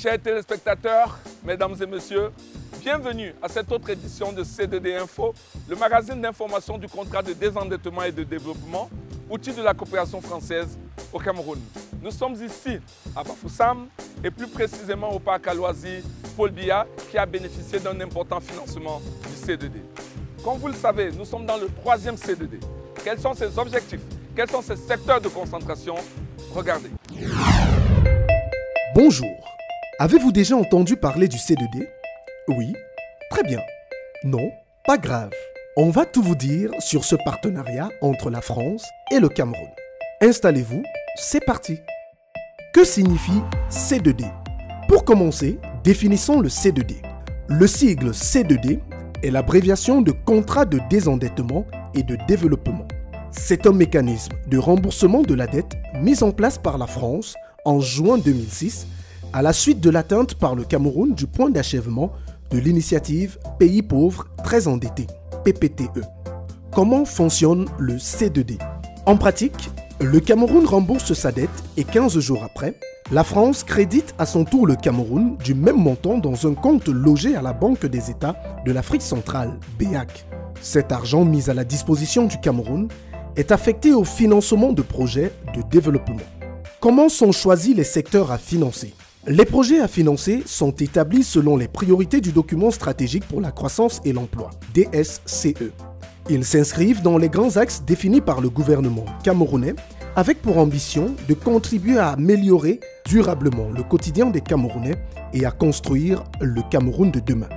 Chers téléspectateurs, mesdames et messieurs, bienvenue à cette autre édition de C2D Info, le magazine d'information du contrat de désendettement et de développement, outil de la coopération française au Cameroun. Nous sommes ici à Bafoussam et plus précisément au parc à loisirs Paul Biya qui a bénéficié d'un important financement du C2D. Comme vous le savez, nous sommes dans le troisième C2D. Quels sont ses objectifs? Quels sont ses secteurs de concentration? Regardez. Bonjour. Avez-vous déjà entendu parler du C2D? Oui? Très bien. Non? Pas grave. On va tout vous dire sur ce partenariat entre la France et le Cameroun. Installez-vous, c'est parti. Que signifie C2D? Pour commencer, définissons le C2D. Le sigle C2D est l'abréviation de contrat de désendettement et de développement. C'est un mécanisme de remboursement de la dette mis en place par la France en juin 2006 à la suite de l'atteinte par le Cameroun du point d'achèvement de l'initiative Pays pauvres très endettés, PPTE. Comment fonctionne le C2D? En pratique, le Cameroun rembourse sa dette et 15 jours après, la France crédite à son tour le Cameroun du même montant dans un compte logé à la Banque des États de l'Afrique centrale, BEAC. Cet argent mis à la disposition du Cameroun est affecté au financement de projets de développement. Comment sont choisis les secteurs à financer? Les projets à financer sont établis selon les priorités du document stratégique pour la croissance et l'emploi, DSCE. Ils s'inscrivent dans les grands axes définis par le gouvernement camerounais avec pour ambition de contribuer à améliorer durablement le quotidien des Camerounais et à construire le Cameroun de demain.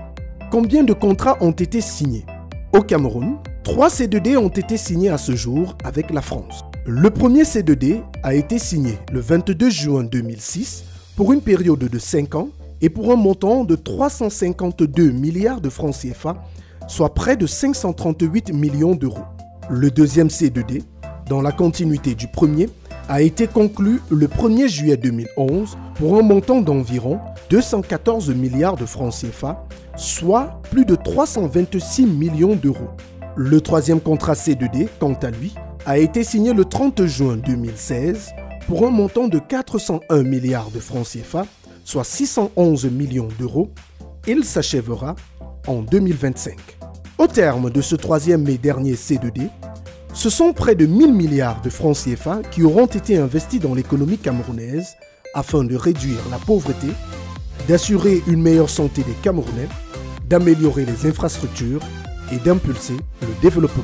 Combien de contrats ont été signés? Au Cameroun, 3 C2D ont été signés à ce jour avec la France. Le premier C2D a été signé le 22 juin 2006 pour une période de 5 ans et pour un montant de 352 milliards de francs CFA, soit près de 538 millions d'euros. Le deuxième C2D, dans la continuité du premier, a été conclu le 1er juillet 2011 pour un montant d'environ 214 milliards de francs CFA, soit plus de 326 millions d'euros. Le troisième contrat C2D, quant à lui, a été signé le 30 juin 2016 pour un montant de 401 milliards de francs CFA, soit 611 millions d'euros. Il s'achèvera en 2025. Au terme de ce troisième et dernier C2D, ce sont près de 1000 milliards de francs CFA qui auront été investis dans l'économie camerounaise afin de réduire la pauvreté, d'assurer une meilleure santé des Camerounais, d'améliorer les infrastructures et d'impulser le développement.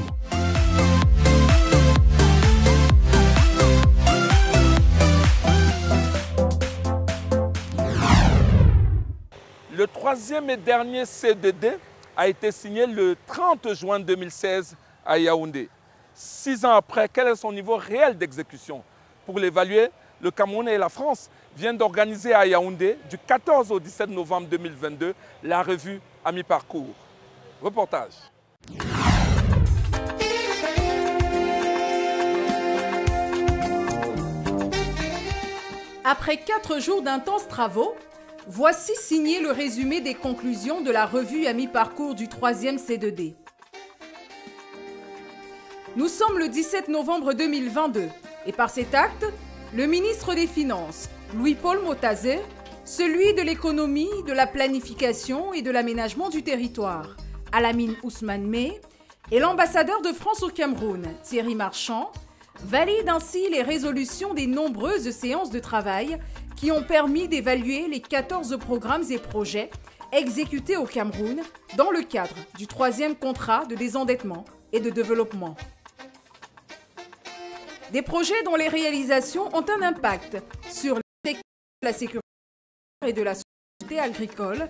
Le troisième et dernier C2D a été signé le 30 juin 2016 à Yaoundé. 6 ans après, quel est son niveau réel d'exécution? Pour l'évaluer, le Cameroun et la France viennent d'organiser à Yaoundé, du 14 au 17 novembre 2022, la revue à mi-parcours. Reportage. Après 4 jours d'intenses travaux, voici signé le résumé des conclusions de la revue à mi-parcours du 3e C2D. Nous sommes le 17 novembre 2022 et par cet acte, le ministre des Finances, Louis-Paul Motazé, celui de l'économie, de la planification et de l'aménagement du territoire, Alamine Ousmane Mey, et l'ambassadeur de France au Cameroun, Thierry Marchand, valident ainsi les résolutions des nombreuses séances de travail qui ont permis d'évaluer les 14 programmes et projets exécutés au Cameroun dans le cadre du 3e contrat de désendettement et de développement. Des projets dont les réalisations ont un impact sur la sécurité et de la sécurité agricole,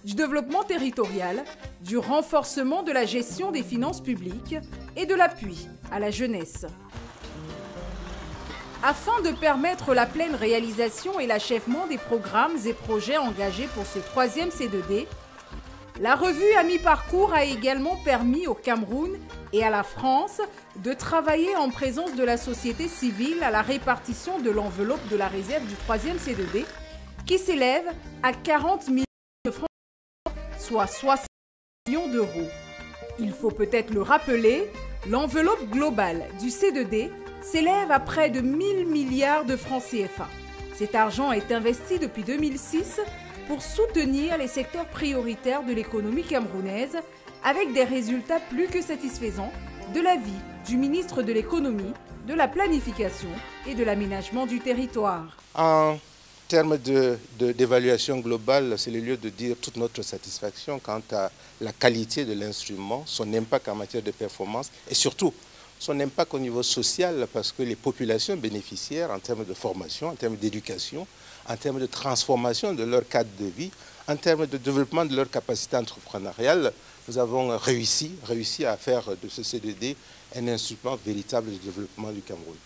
du développement territorial, du renforcement de la gestion des finances publiques et de l'appui à la jeunesse. Afin de permettre la pleine réalisation et l'achèvement des programmes et projets engagés pour ce 3e C2D, la revue à mi-parcours a également permis au Cameroun et à la France de travailler en présence de la société civile à la répartition de l'enveloppe de la réserve du 3e C2D qui s'élève à 40 millions de francs, soit 60 millions d'euros. Il faut peut-être le rappeler, l'enveloppe globale du C2D s'élève à près de 1000 milliards de francs CFA. Cet argent est investi depuis 2006 pour soutenir les secteurs prioritaires de l'économie camerounaise avec des résultats plus que satisfaisants de l'avis du ministre de l'économie, de la planification et de l'aménagement du territoire. En termes d'évaluation globale, c'est le lieu de dire toute notre satisfaction quant à la qualité de l'instrument, son impact en matière de performance et surtout son impact au niveau social parce que les populations bénéficiaires en termes de formation, en termes d'éducation, en termes de transformation de leur cadre de vie, en termes de développement de leur capacité entrepreneuriale, nous avons réussi à faire de ce C2D un instrument véritable de développement du Cameroun.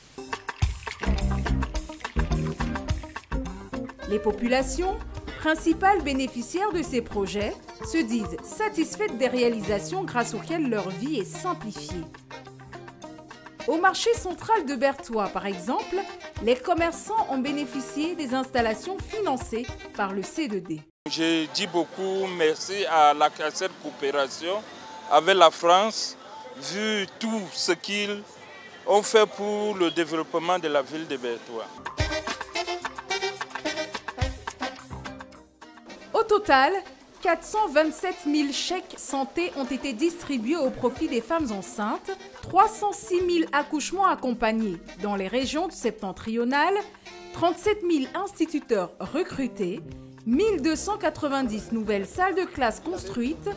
Les populations, principales bénéficiaires de ces projets, se disent satisfaites des réalisations grâce auxquelles leur vie est simplifiée. Au marché central de Berthois, par exemple, les commerçants ont bénéficié des installations financées par le C2D. Je dis beaucoup merci à cette coopération avec la France, vu tout ce qu'ils ont fait pour le développement de la ville de Berthois. Au total, 427 000 chèques santé ont été distribués au profit des femmes enceintes, 306 000 accouchements accompagnés dans les régions septentrionales, 37 000 instituteurs recrutés, 1 290 nouvelles salles de classe construites,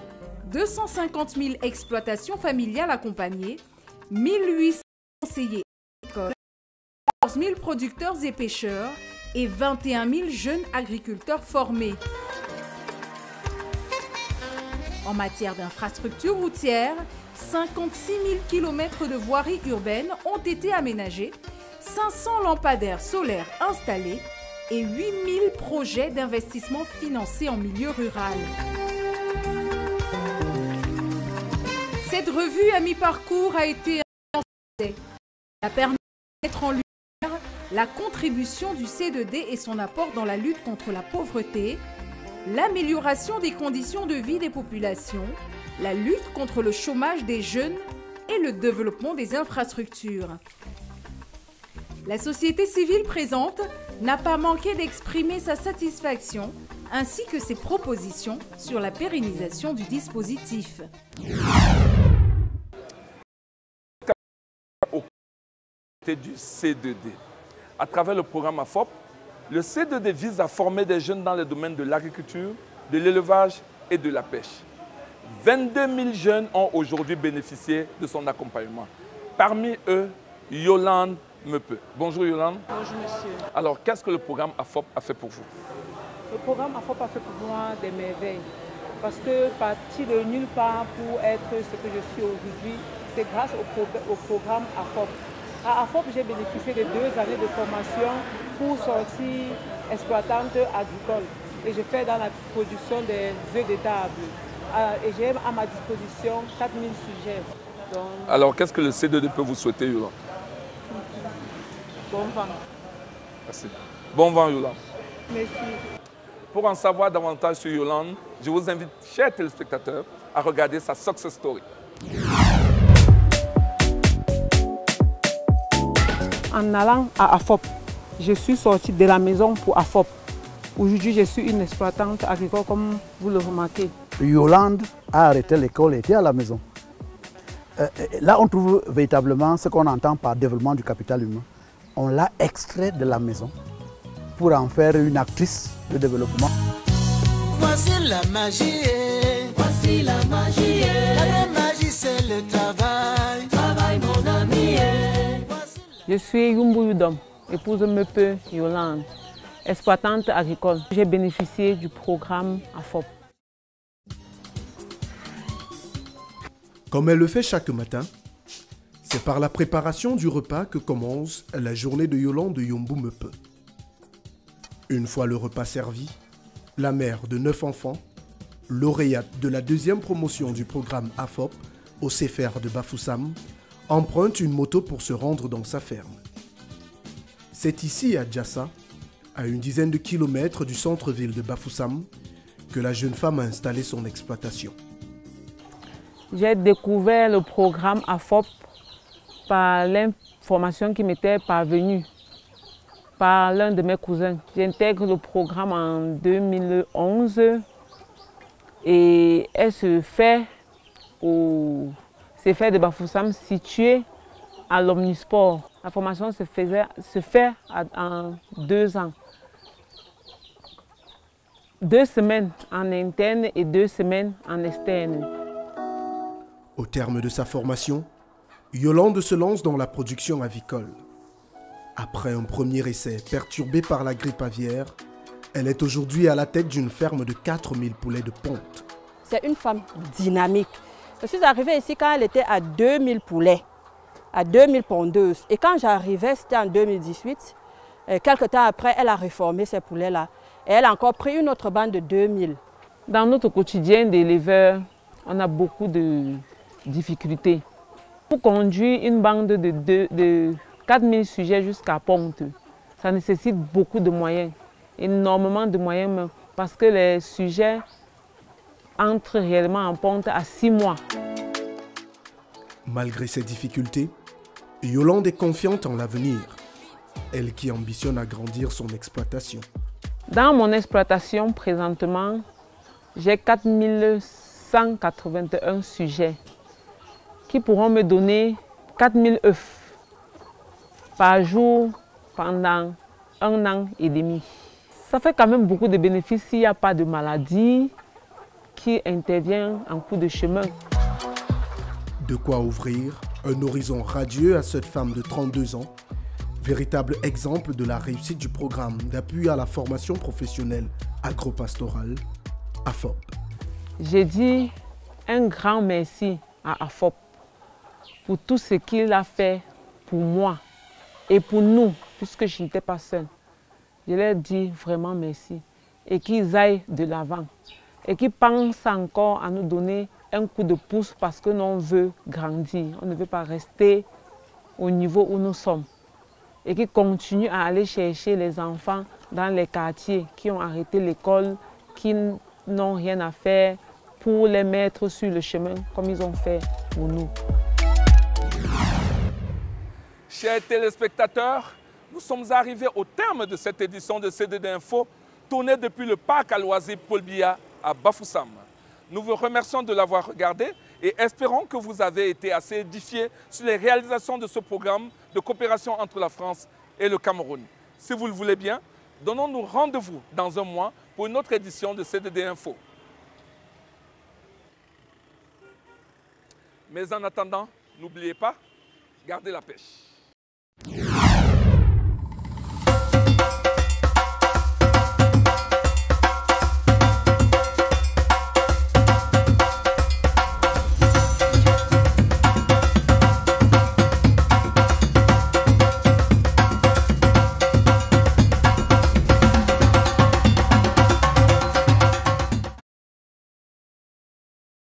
250 000 exploitations familiales accompagnées, 1 800 conseillers agricoles, 14 000 producteurs et pêcheurs et 21 000 jeunes agriculteurs formés. En matière d'infrastructures routières, 56 000 km de voiries urbaines ont été aménagés, 500 lampadaires solaires installés et 8 000 projets d'investissement financés en milieu rural. Cette revue à mi-parcours a été un succès. Elle a permis de mettre en lumière la contribution du C2D et son apport dans la lutte contre la pauvreté, l'amélioration des conditions de vie des populations, la lutte contre le chômage des jeunes et le développement des infrastructures. La société civile présente n'a pas manqué d'exprimer sa satisfaction ainsi que ses propositions sur la pérennisation du dispositif. Du C2D. À travers le programme AFOP, le C2D vise à former des jeunes dans les domaines de l'agriculture, de l'élevage et de la pêche. 22 000 jeunes ont aujourd'hui bénéficié de son accompagnement. Parmi eux, Yolande Meupeu. Bonjour Yolande. Bonjour monsieur. Alors, qu'est-ce que le programme AFOP a fait pour vous? Le programme AFOP a fait pour moi des merveilles. Parce que partir de nulle part pour être ce que je suis aujourd'hui, c'est grâce au programme AFOP. À AFOP, j'ai bénéficié de 2 années de formation pour sortir exploitante agricole. Et je fais dans la production des œufs de table. Et j'ai à ma disposition 4000 sujets. Donc, alors, qu'est-ce que le C2D peut vous souhaiter, Yolande? Bon vent. Merci. Bon vent, Yolande. Merci. Pour en savoir davantage sur Yolande, je vous invite, chers téléspectateurs, à regarder sa success story. En allant à AFOP, je suis sortie de la maison pour AFOP. Aujourd'hui, je suis une exploitante agricole, comme vous le remarquez. Yolande a arrêté l'école et était à la maison. Là, on trouve véritablement ce qu'on entend par développement du capital humain. On l'a extrait de la maison pour en faire une actrice de développement. Voici la magie, voici la magie. La vraie magie, c'est le travail. Travail, mon ami. Je suis Yumbu Yudom, épouse Meupeu Yolande, exploitante agricole. J'ai bénéficié du programme AFOP. Comme elle le fait chaque matin, c'est par la préparation du repas que commence la journée de Yolande de Yumbu Meupeu. Une fois le repas servi, la mère de 9 enfants, lauréate de la 2e promotion du programme AFOP au CFR de Bafoussam, emprunte une moto pour se rendre dans sa ferme. C'est ici, à Djassa, à une dizaine de kilomètres du centre-ville de Bafoussam, que la jeune femme a installé son exploitation. J'ai découvert le programme AFOP par l'information qui m'était parvenue. par l'un de mes cousins. J'intègre le programme en 2011 et elle se fait au CFR de Bafoussam situé à l'Omnisport. La formation se fait en 2 ans. 2 semaines en interne et 2 semaines en externe. Au terme de sa formation, Yolande se lance dans la production avicole. Après un premier essai perturbé par la grippe aviaire, elle est aujourd'hui à la tête d'une ferme de 4000 poulets de ponte. C'est une femme dynamique. Je suis arrivée ici quand elle était à 2000 poulets, à 2000 pondeuses. Et quand j'arrivais, c'était en 2018. Quelques temps après, elle a réformé ces poulets-là. Et elle a encore pris une autre bande de 2000. Dans notre quotidien d'éleveurs, on a beaucoup de difficultés. Pour conduire une bande de 4000 sujets jusqu'à ponte, ça nécessite beaucoup de moyens, énormément de moyens même, parce que les sujets entrent réellement en ponte à 6 mois. Malgré ces difficultés, Yolande est confiante en l'avenir, elle qui ambitionne à grandir son exploitation. Dans mon exploitation, présentement, j'ai 4181 sujets qui pourront me donner 4000 œufs par jour pendant 1 an et demi. Ça fait quand même beaucoup de bénéfices s'il n'y a pas de maladie qui intervient en cours de chemin. De quoi ouvrir un horizon radieux à cette femme de 32 ans, véritable exemple de la réussite du programme d'appui à la formation professionnelle agropastorale, AFOP. J'ai dit un grand merci à AFOP pour tout ce qu'il a fait pour moi et pour nous, puisque je n'étais pas seule. Je leur dis vraiment merci et qu'ils aillent de l'avant et qu'ils pensent encore à nous donner un coup de pouce parce que l'on veut grandir. On ne veut pas rester au niveau où nous sommes. Et qui continuent à aller chercher les enfants dans les quartiers qui ont arrêté l'école, qui n'ont rien à faire pour les mettre sur le chemin comme ils ont fait pour nous. Chers téléspectateurs, nous sommes arrivés au terme de cette édition de CDD Info, tournée depuis le parc à loisirs Paul Biya à Bafoussam. Nous vous remercions de l'avoir regardé et espérons que vous avez été assez édifiés sur les réalisations de ce programme de coopération entre la France et le Cameroun. Si vous le voulez bien, donnons-nous rendez-vous dans un mois pour une autre édition de CDD Info. Mais en attendant, n'oubliez pas, gardez la pêche.